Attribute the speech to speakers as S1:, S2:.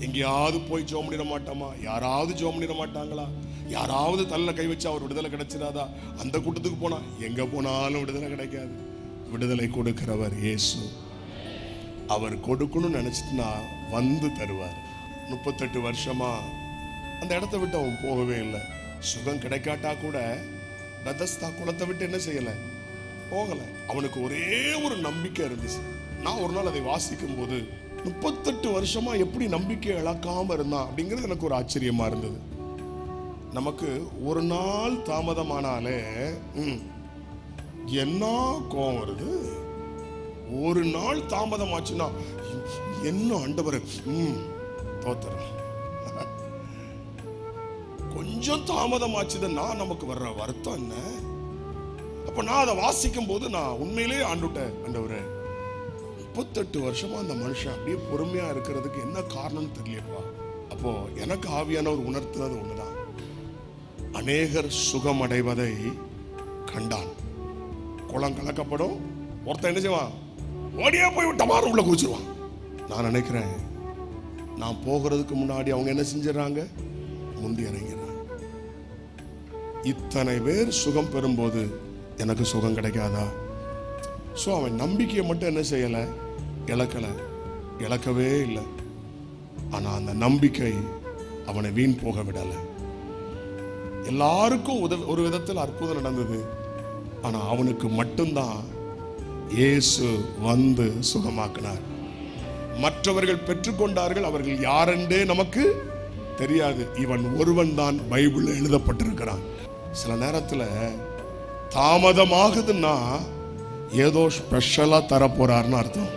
S1: எங்கேயாவது போய் ஜோம் பண்ணிட மாட்டோமா? யாராவது ஜோம் பண்ணிட மாட்டாங்களா? யாராவது தள்ள கை வச்சு அவர் விடுதலை கிடைச்சிடாதா? அந்த கூட்டத்துக்கு போனா எங்க போனாலும் விடுதலை கிடைக்காது. விடுதலை கொடுக்கிறவர் இயேசு. அவர் கொடுக்கணும்னு நினைச்சிட்டுனா வந்து தருவார். 38 வருஷமா அந்த இடத்த விட்டு அவன் போகவே இல்லை. சுகம் கிடைக்காட்டா கூட பெதஸ்தா குளத்தை விட்டு என்ன செய்யல, போகல. அவனுக்கு ஒரே ஒரு நம்பிக்கை இருந்துச்சு. நான் ஒரு நாள் அதை வாசிக்கும் போது 38 வருஷமா எப்படி நம்பிக்கை இழக்காம இருந்தான் அப்படிங்கிறது எனக்கு ஒரு ஆச்சரியமா இருந்தது. நமக்கு ஒரு நாள் தாமதமானாலே என்ன கோபம் வருது. ஒரு நாள் தாமதமாச்சுன்னா என்ன ஆண்டவரே தோத்துறோம். கொஞ்சம் தாமதமாச்சுதுன்னா நமக்கு வர்ற வருத்தம் என்ன? அப்ப நான் அதை வாசிக்கும் போது நான் உண்மையிலே ஆண்டவரே 38 வருஷமா அந்த மனுஷன் அப்படியே பொறுமையா இருக்கிறதுக்கு என்ன காரணம்னு தெரியலப்பா. அப்போ எனக்கு ஆவியானவர் உணர்த்தினது ஒண்ணுதான், அநேகர் சுகம் அடைவதை கண்டான். குளம் கலக்கப்படும், ஒருத்தன் என்ன செய்வான், ஓடியே போய் டமாரம் உள்ள குதிச்சிருவான். நான் நினைக்கிறேன், நான் போகிறதுக்கு முன்னாடி அவங்க என்ன செஞ்சிடறாங்க, முந்தி இறங்கிறாங்க. இத்தனை பேர் சுகம் பெறும்போது எனக்கு சுகம் கிடைக்காதா? ஸோ அவன் நம்பிக்கையை மட்டும் என்ன செய்யலை, இழக்கவே இல்லை. ஆனால் அந்த நம்பிக்கை அவனை வீண் போக விடலை. எல்லாருக்கும் ஒரு விதத்தில் அற்புதம் நடந்தது. ஆனால் அவனுக்கு மட்டும்தான் இயேசு வந்து சுகமாக்கினார். மற்றவர்கள் பெற்றுக்கொண்டார்கள், அவர்கள் யாரென்றே நமக்கு தெரியாது. இவன் ஒருவன் தான் பைபிளில் எழுதப்பட்டிருக்கிறான். சில நேரத்தில் தாமதமாகுதுன்னா ஏதோ ஸ்பெஷலா தரப்போறாருன்னு அர்த்தம்.